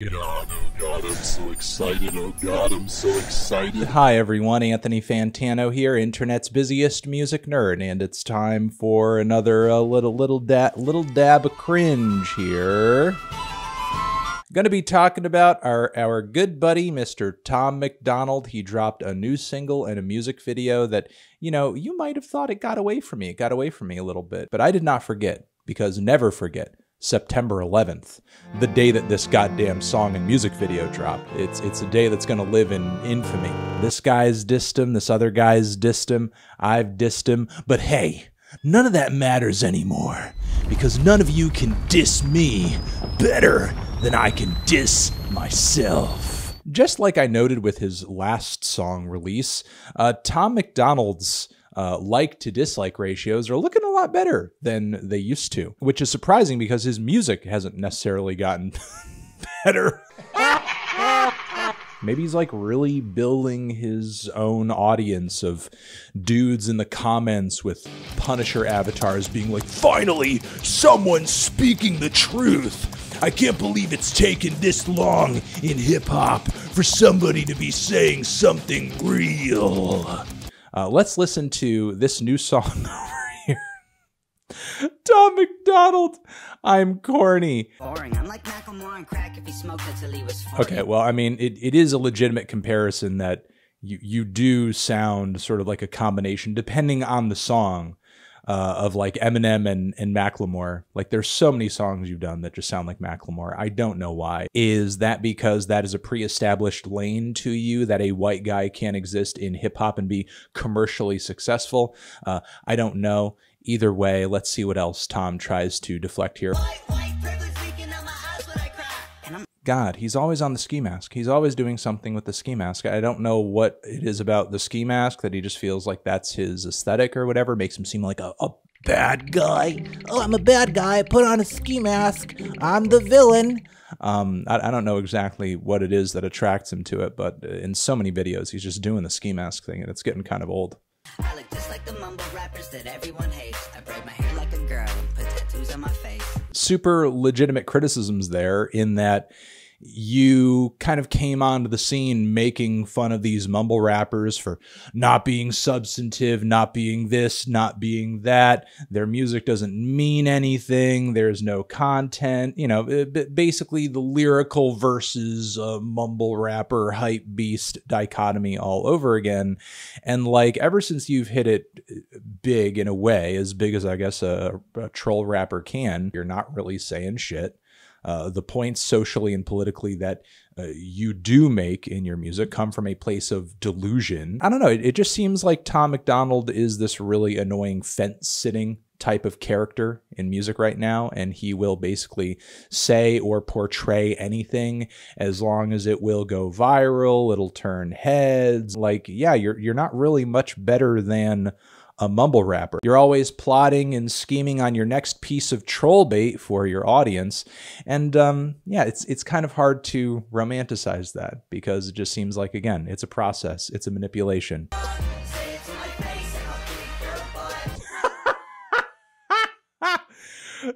Oh God, I'm so excited. Oh God, I'm so excited. Hi everyone, Anthony Fantano here, internet's busiest music nerd, and it's time for another little dab of cringe here. Gonna be talking about our good buddy, Mr. Tom MacDonald. He dropped a new single and a music video that, you know, you might have thought it got away from me. It got away from me a little bit, but I did not forget, because never forget September 11th, the day that this goddamn song and music video dropped. It's a day that's gonna live in infamy. This guy's dissed him, this other guy's dissed him, I've dissed him, but hey, none of that matters anymore, because none of you can diss me better than I can diss myself. Just like I noted with his last song release, Tom MacDonald's like to dislike ratios are looking a lot better than they used to, which is surprising because his music hasn't necessarily gotten better. Maybe he's like really building his own audience of dudes in the comments with Punisher avatars being like, finally, someone's speaking the truth. I can't believe it's taken this long in hip-hop for somebody to be saying something real. Let's listen to this new song over here. Tom MacDonald, I'm corny. Boring. I'm like Macklemore on crack if he smoked until he was 40. Okay, well, I mean, it is a legitimate comparison that you do sound sort of like a combination, depending on the song, of like Eminem and Macklemore. Like, there's so many songs you've done that just sound like Macklemore. I don't know why. Is that because that is a pre-established lane to you, that a white guy can't exist in hip-hop and be commercially successful? I don't know. Either way, let's see what else Tom tries to deflect here. God, he's always on the ski mask. He's always doing something with the ski mask. I don't know what it is about the ski mask that he just feels like that's his aesthetic or whatever. Makes him seem like a bad guy. Oh, I'm a bad guy. I put on a ski mask. I'm the villain. I don't know exactly what it is that attracts him to it, but in so many videos, he's just doing the ski mask thing, and it's getting kind of old. I look just like the mumble rappers that everyone hates. I braid my hair like a girl and put tattoos on my face. Super legitimate criticisms there, in that you kind of came onto the scene making fun of these mumble rappers for not being substantive, not being this, not being that. Their music doesn't mean anything. There's no content. You know, basically the lyrical versus mumble rapper hype beast dichotomy all over again. And like, ever since you've hit it big, in a way, as big as I guess a troll rapper can, you're not really saying shit. The points socially and politically that you do make in your music come from a place of delusion. I don't know. It just seems like Tom MacDonald is this really annoying fence-sitting type of character in music right now, and he will basically say or portray anything as long as it will go viral, it'll turn heads. Like, yeah, you're not really much better than a mumble rapper. You're always plotting and scheming on your next piece of troll bait for your audience. And yeah, it's kind of hard to romanticize that, because it just seems like, again, it's a process. It's a manipulation.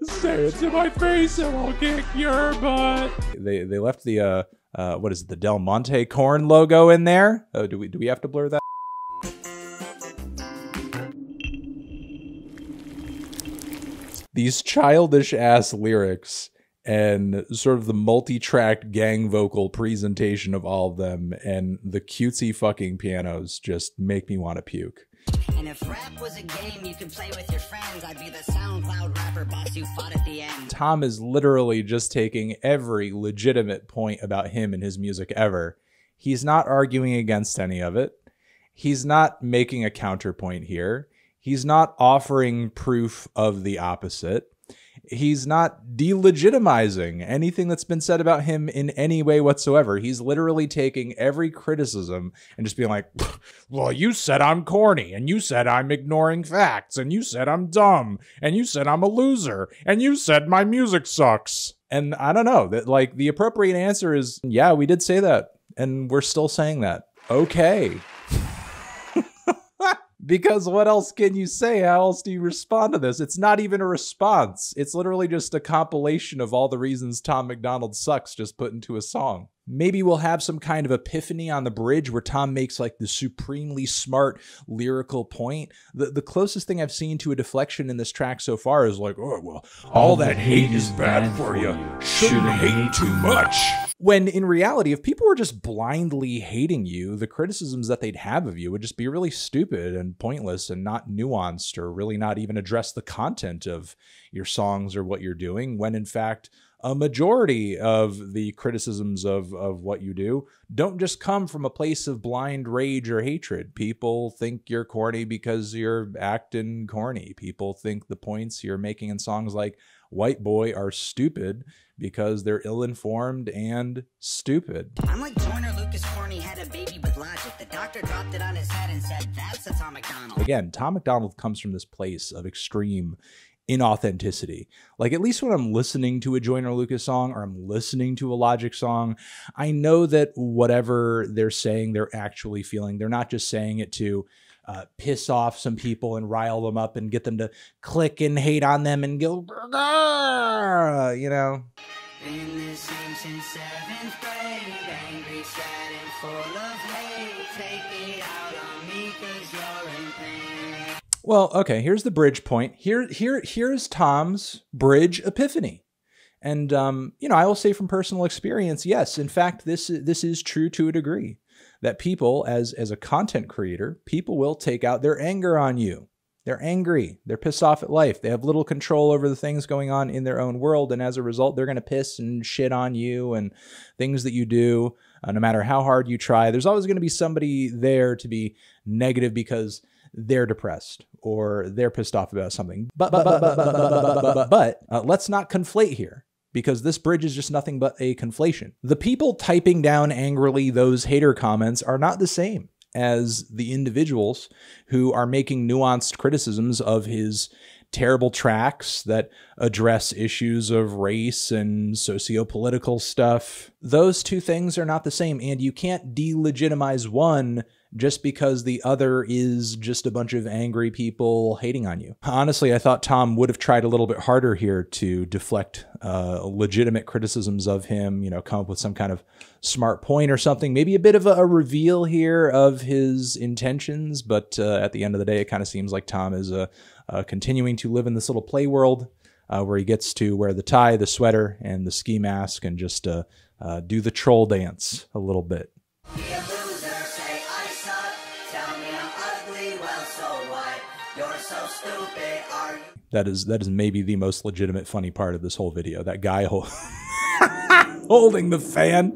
Say it to my face and I'll kick your butt. They left the what is it, the Del Monte corn logo in there? Oh, do we have to blur that? These childish ass lyrics and sort of the multi-tracked gang vocal presentation of all of them and the cutesy fucking pianos just make me want to puke. And if rap was a game you could play with your friends, I'd be the SoundCloud rapper boss you fought at the end. Tom is literally just taking every legitimate point about him and his music ever. He's not arguing against any of it. He's not making a counterpoint here. He's not offering proof of the opposite. He's not delegitimizing anything that's been said about him in any way whatsoever. He's literally taking every criticism and just being like, well, you said I'm corny, and you said I'm ignoring facts, and you said I'm dumb, and you said I'm a loser, and you said my music sucks. And I don't know, that like the appropriate answer is, yeah, we did say that, and we're still saying that. Okay. Because what else can you say? How else do you respond to this? It's not even a response. It's literally just a compilation of all the reasons Tom MacDonald sucks just put into a song. Maybe we'll have some kind of epiphany on the bridge where Tom makes like the supremely smart lyrical point. The closest thing I've seen to a deflection in this track so far is like, oh, well, all that hate is bad for you. Shouldn't hate too much. When in reality, if people were just blindly hating you, the criticisms that they'd have of you would just be really stupid and pointless and not nuanced, or really not even address the content of your songs or what you're doing, when in fact, a majority of the criticisms of what you do don't just come from a place of blind rage or hatred. People think you're corny because you're acting corny. People think the points you're making in songs like White Boy are stupid because they're ill-informed and stupid. I'm like Joyner Lucas Corny had a baby with Logic. The doctor dropped it on his head and said, that's a Tom MacDonald. Again, Tom MacDonald comes from this place of extreme inauthenticity. Like, at least when I'm listening to a Joyner Lucas song or I'm listening to a Logic song, I know that whatever they're saying, they're actually feeling. They're not just saying it to piss off some people and rile them up and get them to click and hate on them and go, you know. Been the same since 7th grade, angry, sad, and full of hate. Take it out on me 'cause you're in pain. Well, okay, here's the bridge point. Here's Tom's bridge epiphany. And, you know, I will say from personal experience, yes, in fact, this is true to a degree. That people, as a content creator, people will take out their anger on you. They're angry. They're pissed off at life. They have little control over the things going on in their own world. And as a result, they're going to piss and shit on you and things that you do, no matter how hard you try. There's always going to be somebody there to be negative because they're depressed or they're pissed off about something. But let's not conflate here, because this bridge is just nothing but a conflation. The people typing down angrily those hater comments are not the same as the individuals who are making nuanced criticisms of his terrible tracks that address issues of race and socio-political stuff. Those two things are not the same, and you can't delegitimize one just because the other is just a bunch of angry people hating on you. Honestly, I thought Tom would have tried a little bit harder here to deflect legitimate criticisms of him, you know, come up with some kind of smart point or something, maybe a bit of a reveal here of his intentions. But at the end of the day, it kind of seems like Tom is continuing to live in this little play world where he gets to wear the tie, the sweater, and the ski mask and just do the troll dance a little bit. That is maybe the most legitimate funny part of this whole video. That guy holding the fan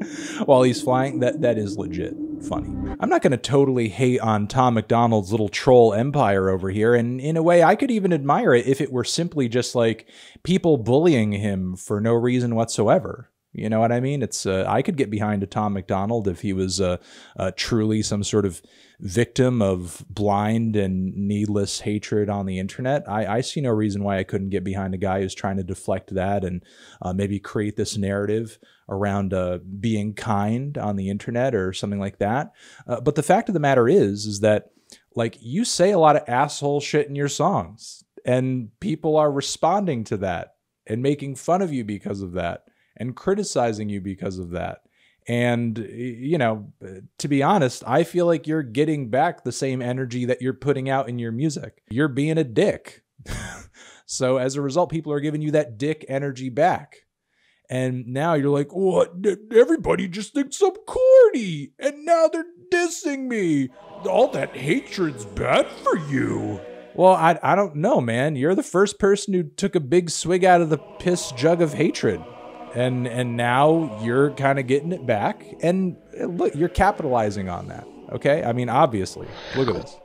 while he's flying, that is legit funny. I'm not going to totally hate on Tom MacDonald's little troll empire over here, and in a way I could even admire it if it were simply just like people bullying him for no reason whatsoever. You know what I mean? It's I could get behind a Tom MacDonald if he was truly some sort of victim of blind and needless hatred on the internet. I see no reason why I couldn't get behind a guy who's trying to deflect that and maybe create this narrative around being kind on the internet or something like that. But the fact of the matter is that, like, you say a lot of asshole shit in your songs, and people are responding to that and making fun of you because of that, and criticizing you because of that. And, you know, to be honest, I feel like you're getting back the same energy that you're putting out in your music. You're being a dick. So as a result, people are giving you that dick energy back. And now you're like, what? Everybody just thinks I'm corny. And now they're dissing me. All that hatred's bad for you. Well, I don't know, man. You're the first person who took a big swig out of the piss jug of hatred. And now you're kind of getting it back. And look, you're capitalizing on that. Okay? I mean, obviously. Look at this.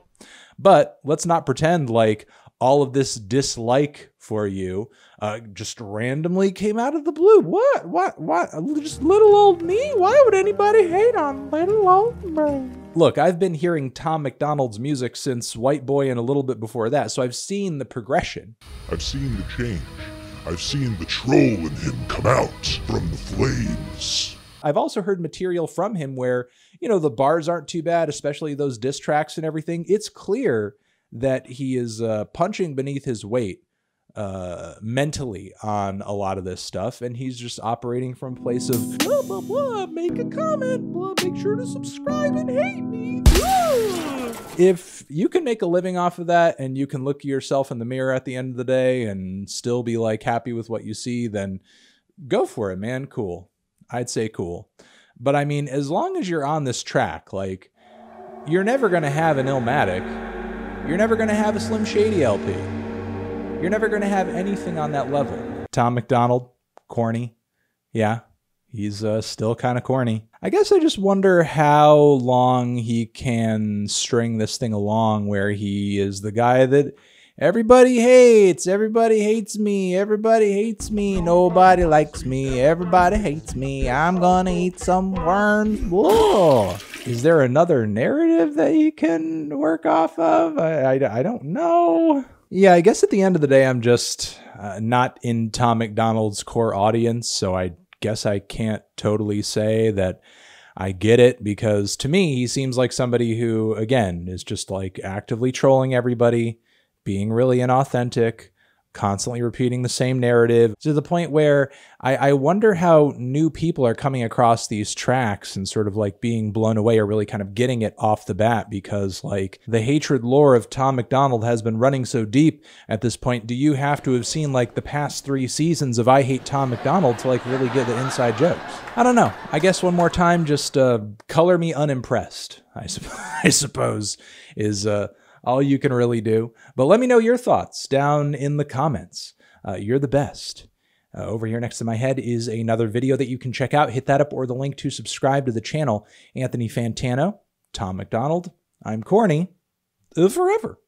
But let's not pretend like all of this dislike for you just randomly came out of the blue. What? Just little old me? Why would anybody hate on little old me? Look, I've been hearing Tom MacDonald's music since White Boy and a little bit before that, so I've seen the progression. I've seen the change. I've seen the troll in him come out from the flames. I've also heard material from him where, you know, the bars aren't too bad, especially those diss tracks and everything. It's clear that he is punching beneath his weight mentally on a lot of this stuff, and he's just operating from a place of blah blah blah, make a comment, blah, make sure to subscribe and hate me. If you can make a living off of that and you can look at yourself in the mirror at the end of the day and still be like happy with what you see, then go for it, man. Cool. I'd say cool. But I mean, as long as you're on this track, like, you're never going to have an Illmatic. You're never going to have a Slim Shady LP. You're never going to have anything on that level. Tom MacDonald, corny. Yeah, he's still kind of corny. I guess I just wonder how long he can string this thing along where he is the guy that everybody hates. Everybody hates me. Everybody hates me. Nobody likes me. Everybody hates me. I'm gonna eat some worms. Whoa. Is there another narrative that he can work off of? I don't know. Yeah, I guess at the end of the day, I'm just not in Tom MacDonald's core audience, so I guess I can't totally say that I get it, because to me, he seems like somebody who, again, is just like actively trolling everybody, being really inauthentic, constantly repeating the same narrative, to the point where I wonder how new people are coming across these tracks and sort of like being blown away or really kind of getting it off the bat, because like the hatred lore of Tom MacDonald has been running so deep at this point. Do you have to have seen like the past 3 seasons of I Hate Tom MacDonald to like really get the inside jokes? I don't know. I guess one more time, just color me unimpressed, I suppose, is all you can really do. But let me know your thoughts down in the comments. You're the best. Over here next to my head is another video that you can check out. Hit that up, or the link to subscribe to the channel. Anthony Fantano, Tom MacDonald, I'm Corny, forever.